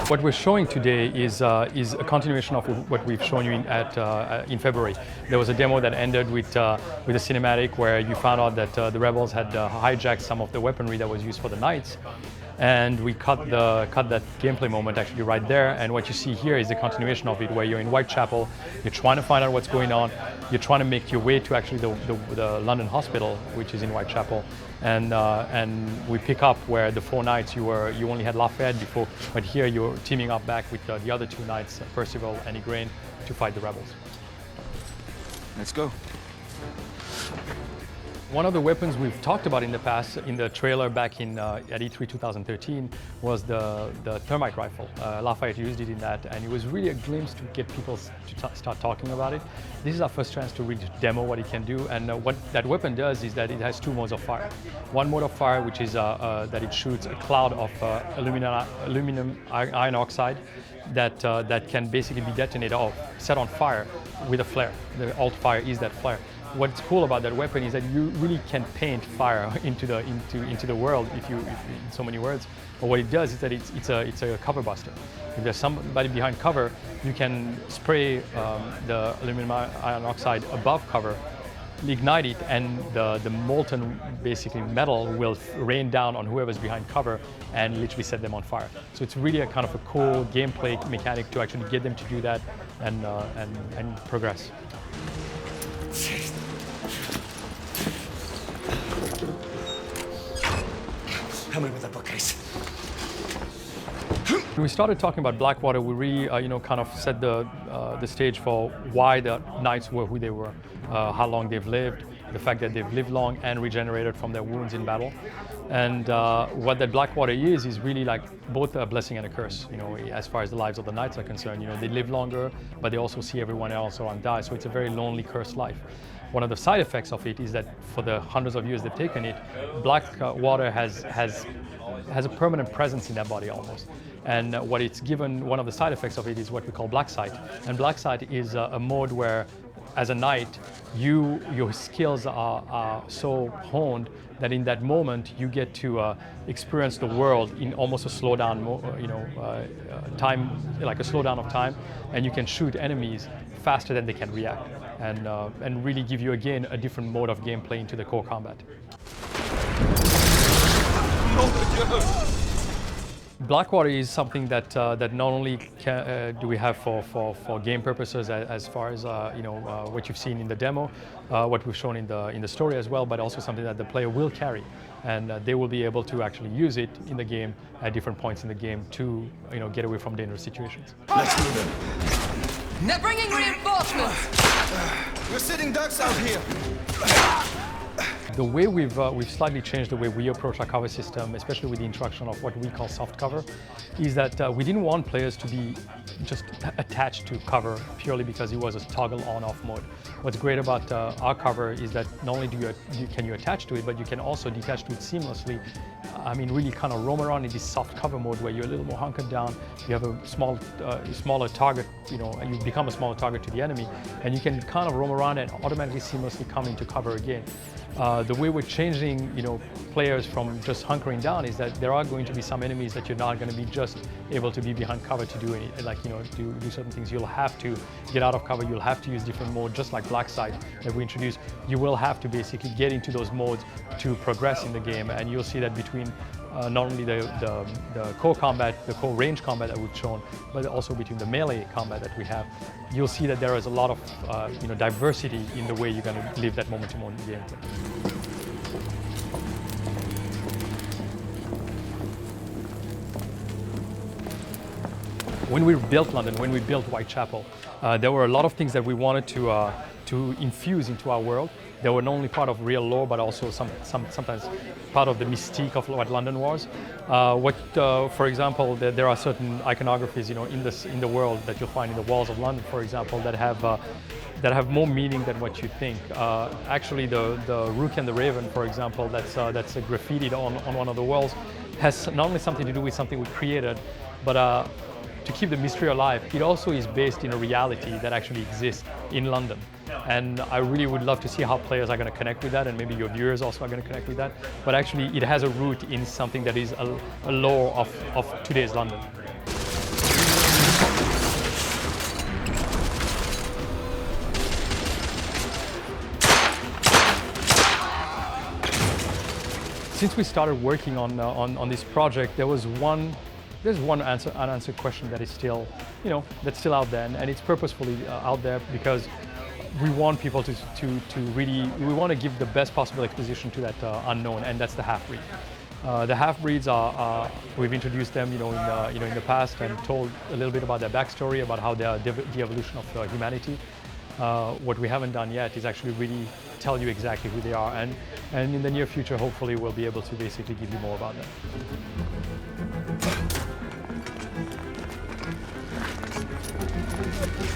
What we're showing today is a continuation of what we've shown you in February. There was a demo that ended with a cinematic where you found out that the rebels had hijacked some of the weaponry that was used for the knights. And we cut that gameplay moment actually right there, and what you see here is the continuation of it, where you're in Whitechapel, you're trying to find out what's going on, you're trying to make your way to actually the London hospital, which is in Whitechapel, and we pick up where the 4 knights you only had Lafayette before, but here you're teaming up back with the other 2 knights, Percival and Igraine, to fight the rebels. Let's go. One of the weapons we've talked about in the past, in the trailer back at E3 2013, was the Thermic rifle. Lafayette used it in that, and it was really a glimpse to get people to start talking about it. This is our first chance to really demo what it can do, and what that weapon does is that it has 2 modes of fire. One mode of fire, which is that it shoots a cloud of aluminum iron oxide that can basically be detonated or set on fire with a flare. The alt fire is that flare. What's cool about that weapon is that you really can paint fire into the world, if in so many words. But what it does is that it's a cover buster. If there's somebody behind cover, you can spray the aluminum iron oxide above cover, ignite it, and the molten basically metal will rain down on whoever's behind cover and literally set them on fire. So it's really a kind of a cool gameplay mechanic to actually get them to do that and progress. Help me with that bookcase. When we started talking about Blackwater, we really, kind of set the stage for why the knights were who they were, how long they've lived, the fact that they've lived long and regenerated from their wounds in battle. And what that Blackwater is really like both a blessing and a curse, as far as the lives of the knights are concerned. They live longer, but they also see everyone else around die, so it's a very lonely, cursed life. One of the side effects of it is that for the hundreds of years they've taken it, Blackwater has a permanent presence in their body almost. And what it's given, one of the side effects of it is what we call black sight. And black sight is a mode where, as a knight, your skills are so honed that in that moment you get to experience the world in almost a slowdown, time, like a slowdown of time, and you can shoot enemies faster than they can react, and really give you again a different mode of gameplay into the core combat. Blackwater is something that not only do we have for game purposes as far as what you've seen in the demo, what we've shown in the story as well, but also something that the player will carry, and they will be able to actually use it in the game at different points in the game to get away from dangerous situations. Let's move in. They're bringing reinforcements. We're sitting ducks out here. The way we've slightly changed the way we approach our cover system, especially with the introduction of what we call Softcover, is that we didn't want players to be just attached to cover purely because it was a toggle on-off mode. What's great about our cover is that not only can you attach to it, but you can also detach to it seamlessly. I mean, really kind of roam around in this soft cover mode where you're a little more hunkered down. You have a smaller target, you become a smaller target to the enemy, and you can kind of roam around and automatically seamlessly come into cover again. The way we're changing, players from just hunkering down is that there are going to be some enemies that you're not going to be just able to be behind cover to do do certain things. You'll have to get out of cover. You'll have to use different modes, just like Black Sight that we introduced. You will have to basically get into those modes to progress in the game, and you'll see that between not only the core combat, the core range combat that we've shown, but also between the melee combat that we have, you'll see that there is a lot of diversity in the way you're going to live that moment-to-moment gameplay. When we built London, when we built Whitechapel, there were a lot of things that we wanted to infuse into our world. They were not only part of real lore, but also sometimes part of the mystique of what London was. For example, there are certain iconographies, in the world that you'll find in the walls of London, for example, that have more meaning than what you think. Actually, the Rook and the Raven, for example, that's graffitied on one of the walls, has not only something to do with something we created, but to keep the mystery alive, it also is based in a reality that actually exists in London. And I really would love to see how players are going to connect with that, and maybe your viewers also are going to connect with that. But actually, it has a root in something that is a lore of today's London. Since we started working on this project, there's one unanswered question that is still, that's still out there, and it's purposefully out there because we want people to really, we want to give the best possible exposition to that unknown, and that's the half-breed. The half-breeds we've introduced them, in the past and told a little bit about their backstory, about how they are the evolution of humanity. What we haven't done yet is actually really tell you exactly who they are, and in the near future, hopefully, we'll be able to basically give you more about them.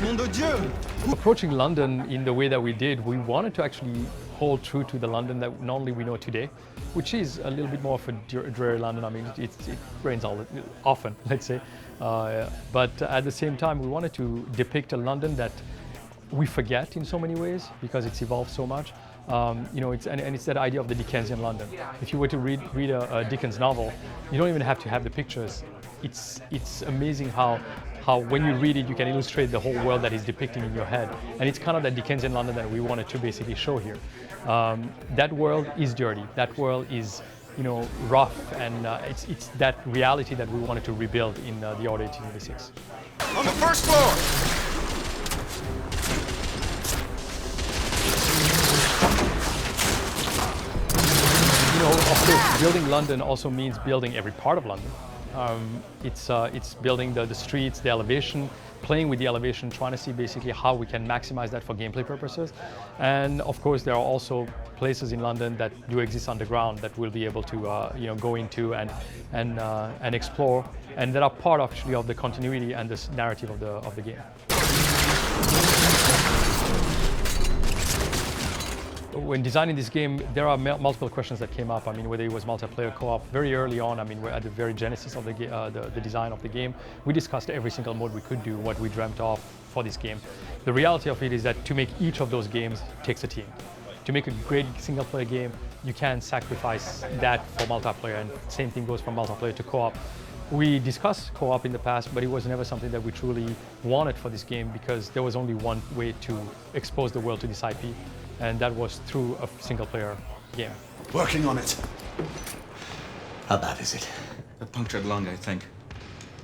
Nom de Dieu! Approaching London in the way that we did, we wanted to actually hold true to the London that not only we know today, which is a little bit more of a dreary London. I mean, it rains often, let's say. But at the same time, we wanted to depict a London that we forget in so many ways because it's evolved so much. It's that idea of the Dickensian London. If you were to read a Dickens novel, you don't even have to have the pictures. It's amazing how when you read it, you can illustrate the whole world that is depicting in your head. And it's kind of that Dickensian London that we wanted to basically show here. That world is dirty. That world is, rough, and it's that reality that we wanted to rebuild in the Order 1886. On the first floor! Of course, building London also means building every part of London. It's building the streets, the elevation, playing with the elevation, trying to see basically how we can maximize that for gameplay purposes. And of course, there are also places in London that do exist underground that we'll be able to go into and explore, and that are part actually of the continuity and the narrative of the game. When designing this game, there are multiple questions that came up. I mean, whether it was multiplayer co-op. Very early on, I mean, we're at the very genesis of the design of the game. We discussed every single mode we could do, what we dreamt of for this game. The reality of it is that to make each of those games takes a team. To make a great single-player game, you can sacrifice that for multiplayer, and same thing goes from multiplayer to co-op. We discussed co-op in the past, but it was never something that we truly wanted for this game because there was only one way to expose the world to this IP. And that was through a single-player game. Working on it. How bad is it? A punctured lung, I think.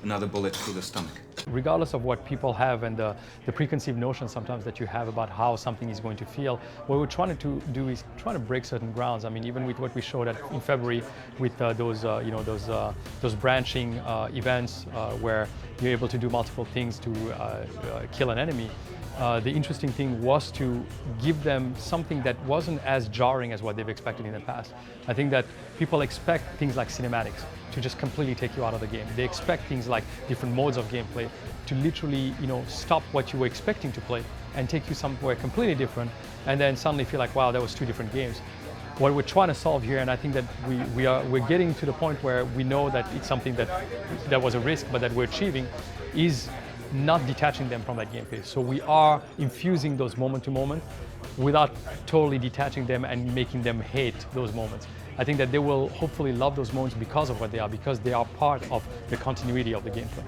Another bullet through the stomach. Regardless of what people have and the preconceived notions sometimes that you have about how something is going to feel, what we're trying to do is trying to break certain grounds. I mean, even with what we showed in February with those branching events where you're able to do multiple things to kill an enemy. The interesting thing was to give them something that wasn't as jarring as what they've expected in the past. I think that people expect things like cinematics to just completely take you out of the game. They expect things like different modes of gameplay to literally, stop what you were expecting to play and take you somewhere completely different, and then suddenly feel like, wow, that was two different games. What we're trying to solve here, and I think that we're getting to the point where we know that it's something that was a risk, but that we're achieving, is not detaching them from that gameplay. So we are infusing those moment to moment without totally detaching them and making them hate those moments. I think that they will hopefully love those moments because of what they are, because they are part of the continuity of the gameplay.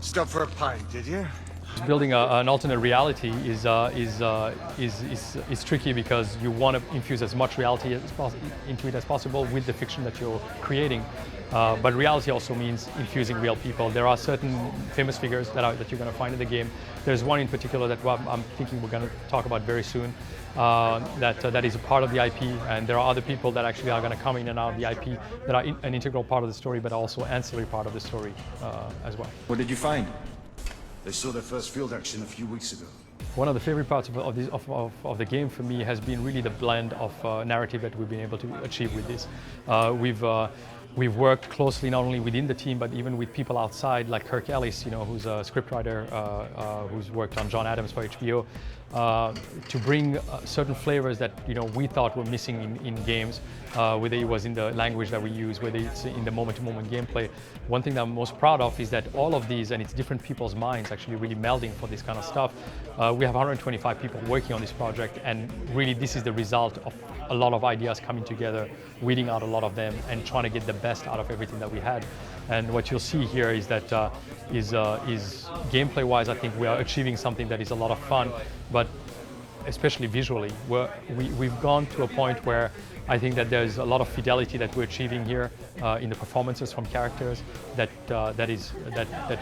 Stop for a pint, did you? Building an alternate reality is tricky because you want to infuse as much reality into it as possible with the fiction that you're creating. But reality also means infusing real people. There are certain famous figures that you're going to find in the game. There's one in particular that I'm thinking we're going to talk about very soon. That is a part of the IP, and there are other people that actually are going to come in and out of the IP that are an integral part of the story, but also ancillary part of the story as well. What did you find? They saw their first field action a few weeks ago. One of the favorite parts of the game for me has been really the blend of narrative that we've been able to achieve with this. We've worked closely not only within the team, but even with people outside, like Kirk Ellis, who's a scriptwriter who's worked on John Adams for HBO, to bring certain flavors that we thought were missing in games, whether it was in the language that we use, whether it's in the moment-to-moment gameplay. One thing that I'm most proud of is that all of these, and it's different people's minds actually really melding for this kind of stuff. We have 125 people working on this project, and really this is the result of a lot of ideas coming together, weeding out a lot of them, and trying to get the best out of everything that we had. And what you'll see here is that is gameplay-wise, I think we are achieving something that is a lot of fun, but especially visually, we've gone to a point where I think that there's a lot of fidelity that we're achieving here in the performances from characters that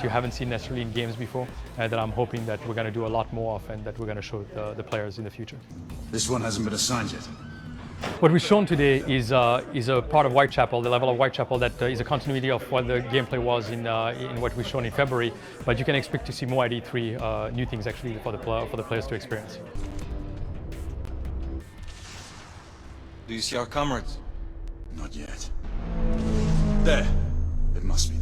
you haven't seen necessarily in games before, that I'm hoping that we're going to do a lot more of and that we're going to show the players in the future. This one hasn't been assigned yet. What we've shown today is a part of Whitechapel, the level of Whitechapel that is a continuity of what the gameplay was in what we've shown in February, but you can expect to see more at E3, new things actually for the players to experience. Do you see our comrades? Not yet. There. It must be